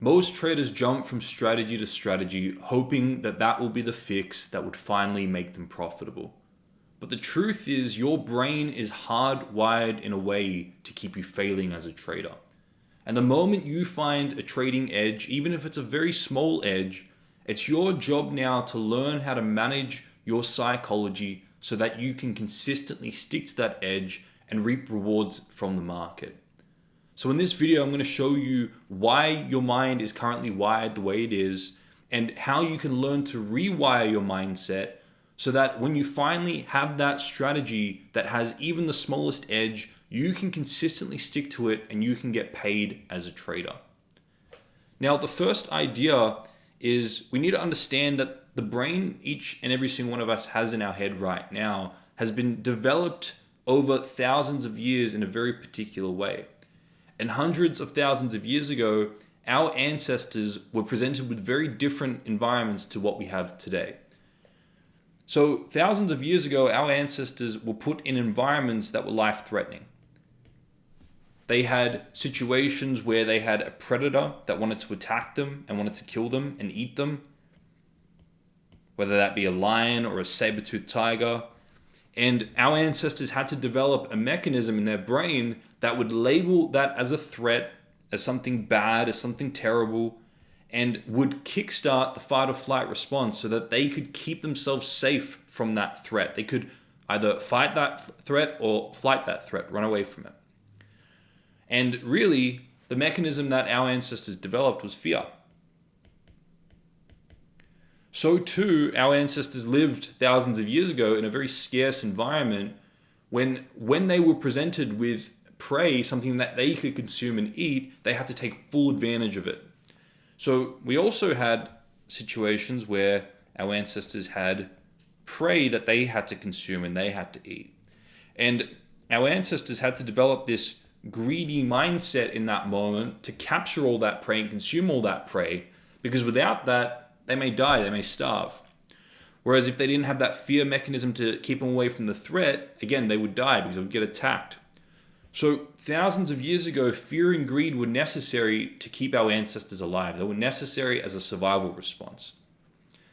Most traders jump from strategy to strategy, hoping that that will be the fix that would finally make them profitable. But the truth is, your brain is hardwired in a way to keep you failing as a trader. And the moment you find a trading edge, even if it's a very small edge, it's your job now to learn how to manage your psychology so that you can consistently stick to that edge and reap rewards from the market. So in this video, I'm going to show you why your mind is currently wired the way it is and how you can learn to rewire your mindset so that when you finally have that strategy that has even the smallest edge, you can consistently stick to it and you can get paid as a trader. Now, the first idea is we need to understand that the brain each and every single one of us has in our head right now has been developed over thousands of years in a very particular way. And hundreds of thousands of years ago, our ancestors were presented with very different environments to what we have today. So thousands of years ago, our ancestors were put in environments that were life-threatening. They had situations where they had a predator that wanted to attack them and wanted to kill them and eat them, whether that be a lion or a saber-toothed tiger. And our ancestors had to develop a mechanism in their brain that would label that as a threat, as something bad, as something terrible, and would kickstart the fight or flight response so that they could keep themselves safe from that threat. They could either fight that threat or flight that threat, run away from it. And really, the mechanism that our ancestors developed was fear. So too, our ancestors lived thousands of years ago in a very scarce environment when they were presented with prey, something that they could consume and eat, they had to take full advantage of it. So we also had situations where our ancestors had prey that they had to consume and they had to eat. And our ancestors had to develop this greedy mindset in that moment to capture all that prey and consume all that prey, because without that, they may die, they may starve. Whereas if they didn't have that fear mechanism to keep them away from the threat, again, they would die because they would get attacked. So thousands of years ago, fear and greed were necessary to keep our ancestors alive. They were necessary as a survival response.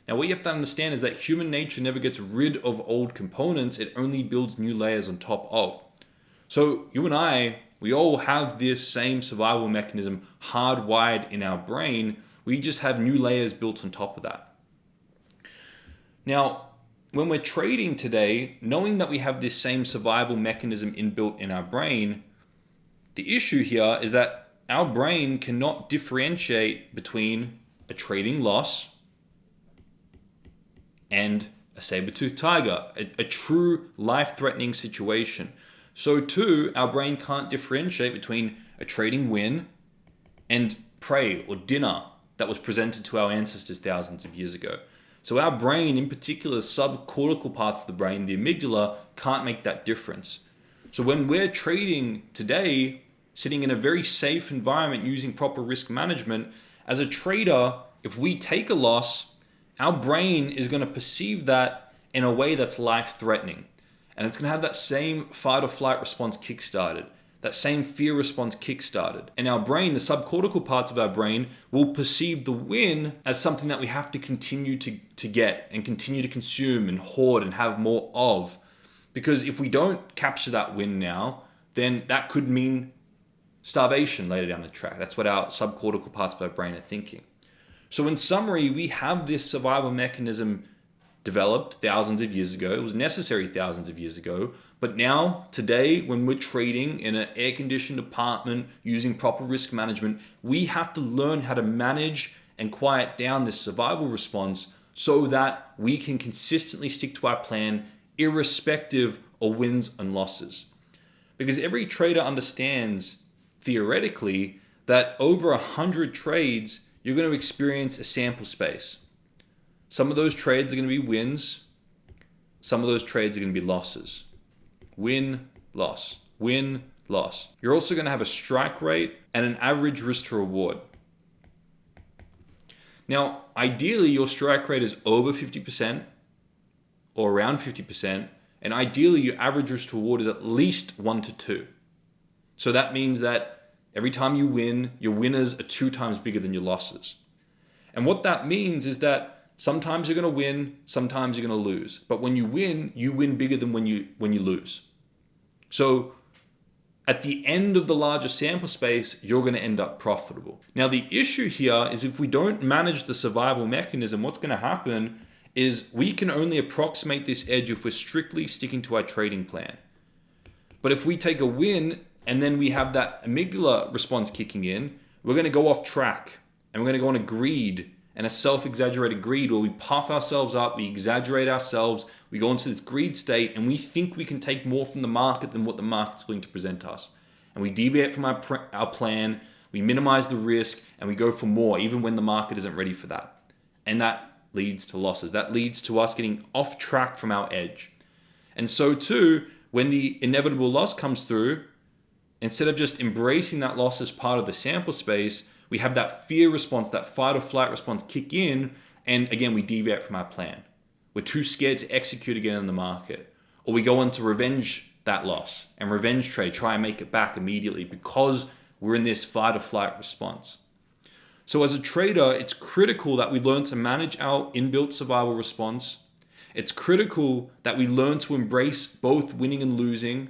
Now, what you have to understand is that human nature never gets rid of old components. It only builds new layers on top of. So you and I, we all have this same survival mechanism hardwired in our brain. We just have new layers built on top of that. Now, when we're trading today, knowing that we have this same survival mechanism inbuilt in our brain, the issue here is that our brain cannot differentiate between a trading loss and a saber-toothed tiger, a true life-threatening situation. So too, our brain can't differentiate between a trading win and prey or dinner that was presented to our ancestors thousands of years ago. So our brain, in particular, subcortical parts of the brain, the amygdala, can't make that difference. So when we're trading today, sitting in a very safe environment using proper risk management, as a trader, if we take a loss, our brain is going to perceive that in a way that's life-threatening. And it's going to have that same fight or flight response kickstarted, that same fear response kickstarted. And our brain, the subcortical parts of our brain, will perceive the win as something that we have to continue to get and continue to consume and hoard and have more of. Because if we don't capture that win now, then that could mean starvation later down the track. That's what our subcortical parts of our brain are thinking. So in summary, we have this survival mechanism developed thousands of years ago. It was necessary thousands of years ago. But now, today, when we're trading in an air-conditioned apartment using proper risk management, we have to learn how to manage and quiet down this survival response so that we can consistently stick to our plan irrespective of wins and losses. Because every trader understands, theoretically, that over 100 trades, you're going to experience a sample space. Some of those trades are going to be wins. Some of those trades are going to be losses. Win, loss, win, loss. You're also going to have a strike rate and an average risk to reward. Now, ideally, your strike rate is over 50% or around 50%, and ideally, your average risk to reward is at least 1 to 2. So that means that Every time you win, your winners are 2 times bigger than your losses. And what that means is that sometimes you're going to win, sometimes you're going to lose. But when you win bigger than when you lose. So at the end of the larger sample space, you're going to end up profitable. Now, the issue here is if we don't manage the survival mechanism, what's going to happen is we can only approximate this edge if we're strictly sticking to our trading plan. But if we take a win and then we have that amygdala response kicking in, we're going to go off track and we're going to go on a greed and a self-exaggerated greed where we puff ourselves up, we exaggerate ourselves, we go into this greed state and we think we can take more from the market than what the market's willing to present us. And we deviate from our plan, we minimize the risk, and we go for more even when the market isn't ready for that. And that leads to losses. That leads to us getting off track from our edge. And so too, when the inevitable loss comes through, instead of just embracing that loss as part of the sample space, we have that fear response, that fight or flight response kick in, and again, we deviate from our plan. We're too scared to execute again in the market. Or we go on to revenge that loss and revenge trade, try and make it back immediately because we're in this fight or flight response. So as a trader, it's critical that we learn to manage our inbuilt survival response. It's critical that we learn to embrace both winning and losing,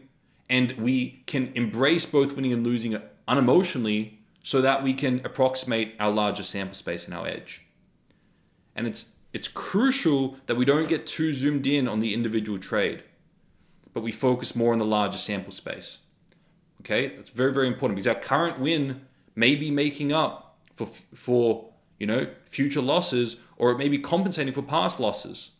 and we can embrace both winning and losing unemotionally so that we can approximate our larger sample space and our edge. And it's crucial that we don't get too zoomed in on the individual trade, but we focus more on the larger sample space. Okay, that's very, very important because our current win may be making up for future losses, or it may be compensating for past losses.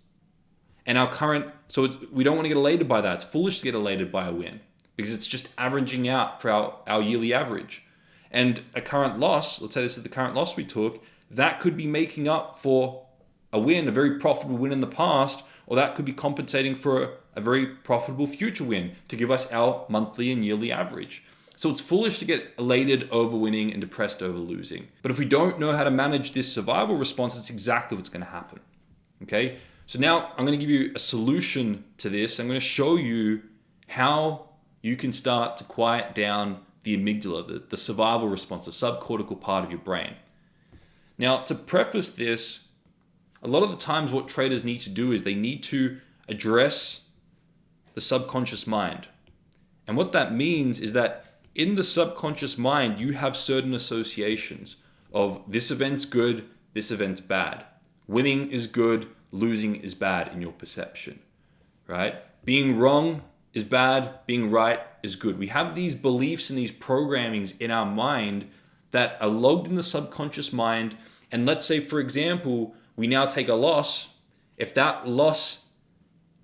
And we don't want to get elated by that. It's foolish to get elated by a win because it's just averaging out for our yearly average. And a current loss, let's say this is the current loss we took, that could be making up for a win, a very profitable win in the past, or that could be compensating for a very profitable future win to give us our monthly and yearly average. So it's foolish to get elated over winning and depressed over losing. But if we don't know how to manage this survival response, it's exactly what's going to happen. Okay? So now I'm going to give you a solution to this. I'm going to show you how you can start to quiet down the amygdala, the survival response, the subcortical part of your brain. Now, to preface this, a lot of the times what traders need to do is they need to address the subconscious mind. And what that means is that in the subconscious mind, you have certain associations of this event's good, this event's bad. Winning is good, losing is bad in your perception, right? Being wrong is bad, being right is good. We have these beliefs and these programmings in our mind that are logged in the subconscious mind. And let's say, for example, we now take a loss. If that loss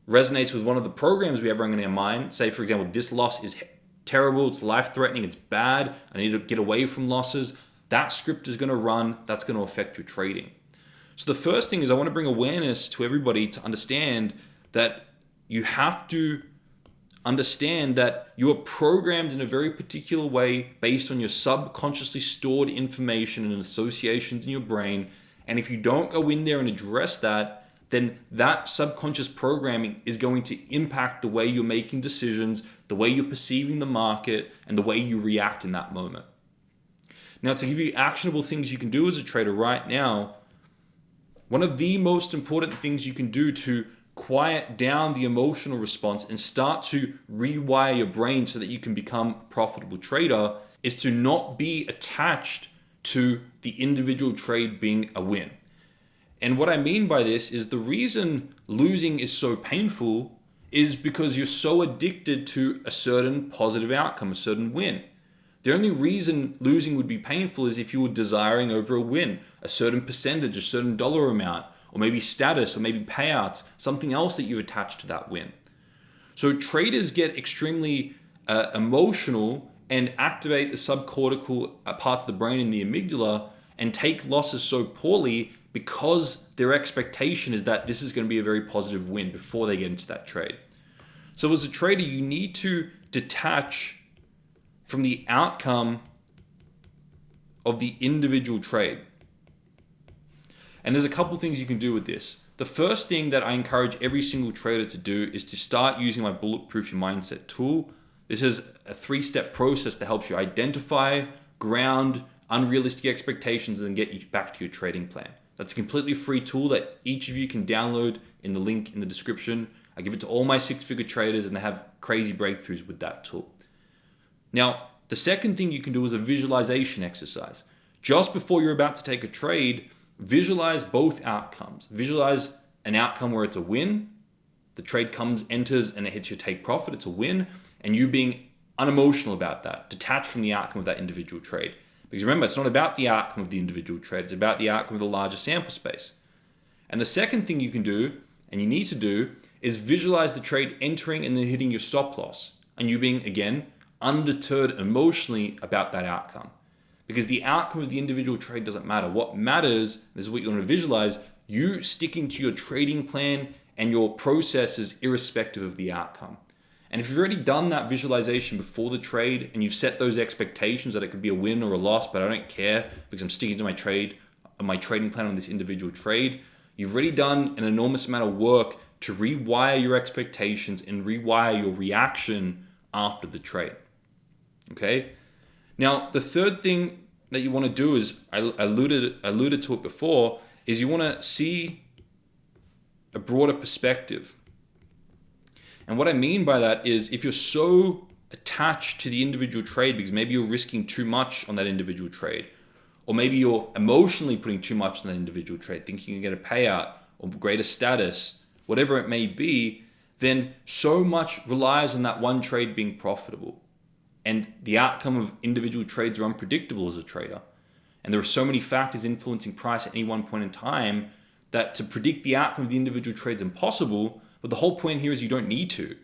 resonates with one of the programs we have running in our mind, say, for example, this loss is terrible, it's life-threatening, it's bad, I need to get away from losses, that script is going to run, that's going to affect your trading. So the first thing is I want to bring awareness to everybody to understand that you have to understand that you are programmed in a very particular way based on your subconsciously stored information and associations in your brain. And if you don't go in there and address that, then that subconscious programming is going to impact the way you're making decisions, the way you're perceiving the market, and the way you react in that moment. Now, to give you actionable things you can do as a trader right now, one of the most important things you can do to quiet down the emotional response and start to rewire your brain so that you can become a profitable trader is to not be attached to the individual trade being a win. And what I mean by this is the reason losing is so painful is because you're so addicted to a certain positive outcome, a certain win. The only reason losing would be painful is if you were desiring over a win, a certain percentage, a certain dollar amount, or maybe status, or maybe payouts, something else that you've attached to that win. So traders get extremely emotional and activate the subcortical parts of the brain in the amygdala and take losses so poorly because their expectation is that this is going to be a very positive win before they get into that trade. So as a trader, you need to detach from the outcome of the individual trade. And there's a couple things you can do with this. The first thing that I encourage every single trader to do is to start using my Bulletproof Your Mindset tool. This is a 3-step process that helps you identify, ground unrealistic expectations, and then get you back to your trading plan. That's a completely free tool that each of you can download in the link in the description. I give it to all my six-figure traders, and they have crazy breakthroughs with that tool. Now, the second thing you can do is a visualization exercise. Just before you're about to take a trade, visualize both outcomes. Visualize an outcome where it's a win. The trade comes, enters, and it hits your take profit. It's a win. And you being unemotional about that, detached from the outcome of that individual trade. Because remember, it's not about the outcome of the individual trade. It's about the outcome of the larger sample space. And the second thing you can do, and you need to do, is visualize the trade entering and then hitting your stop loss. And you being, again, undeterred emotionally about that outcome. Because the outcome of the individual trade doesn't matter. What matters, this is what you want to visualize, you sticking to your trading plan and your processes irrespective of the outcome. And if you've already done that visualization before the trade and you've set those expectations that it could be a win or a loss, but I don't care because I'm sticking to my trading plan on this individual trade, you've already done an enormous amount of work to rewire your expectations and rewire your reaction after the trade. Okay? Now, the third thing that you want to do is, I alluded to it before, is you want to see a broader perspective. And what I mean by that is if you're so attached to the individual trade because maybe you're risking too much on that individual trade, or maybe you're emotionally putting too much on that individual trade, thinking you can get a payout or greater status, whatever it may be, then so much relies on that one trade being profitable. And the outcome of individual trades are unpredictable as a trader. And there are so many factors influencing price at any one point in time that to predict the outcome of the individual trade is impossible. But the whole point here is you don't need to.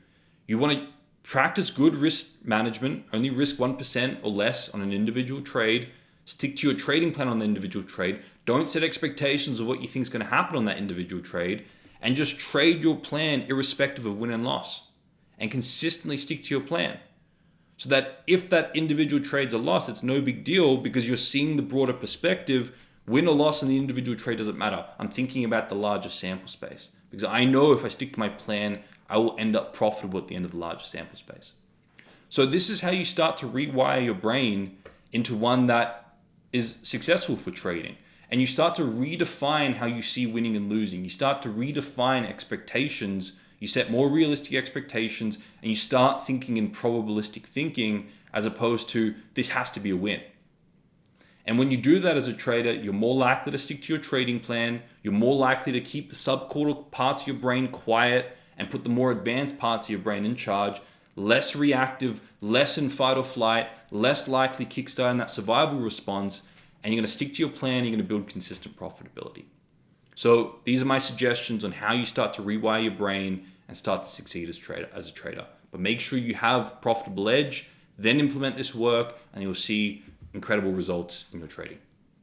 You want to practice good risk management, only risk 1% or less on an individual trade, stick to your trading plan on the individual trade, don't set expectations of what you think is going to happen on that individual trade, and just trade your plan irrespective of win and loss, and consistently stick to your plan. So that if that individual trade's a loss, it's no big deal because you're seeing the broader perspective. Win or loss in the individual trade doesn't matter. I'm thinking about the larger sample space because I know if I stick to my plan, I will end up profitable at the end of the larger sample space. So this is how you start to rewire your brain into one that is successful for trading. And you start to redefine how you see winning and losing. You start to redefine expectations. You set more realistic expectations and you start thinking in probabilistic thinking as opposed to this has to be a win. And when you do that as a trader, you're more likely to stick to your trading plan. You're more likely to keep the subcortical parts of your brain quiet and put the more advanced parts of your brain in charge, less reactive, less in fight or flight, less likely kickstarting that survival response, and you're going to stick to your plan, you're going to build consistent profitability. So these are my suggestions on how you start to rewire your brain and start to succeed as a trader. But make sure you have profitable edge, then implement this work, and you'll see incredible results in your trading.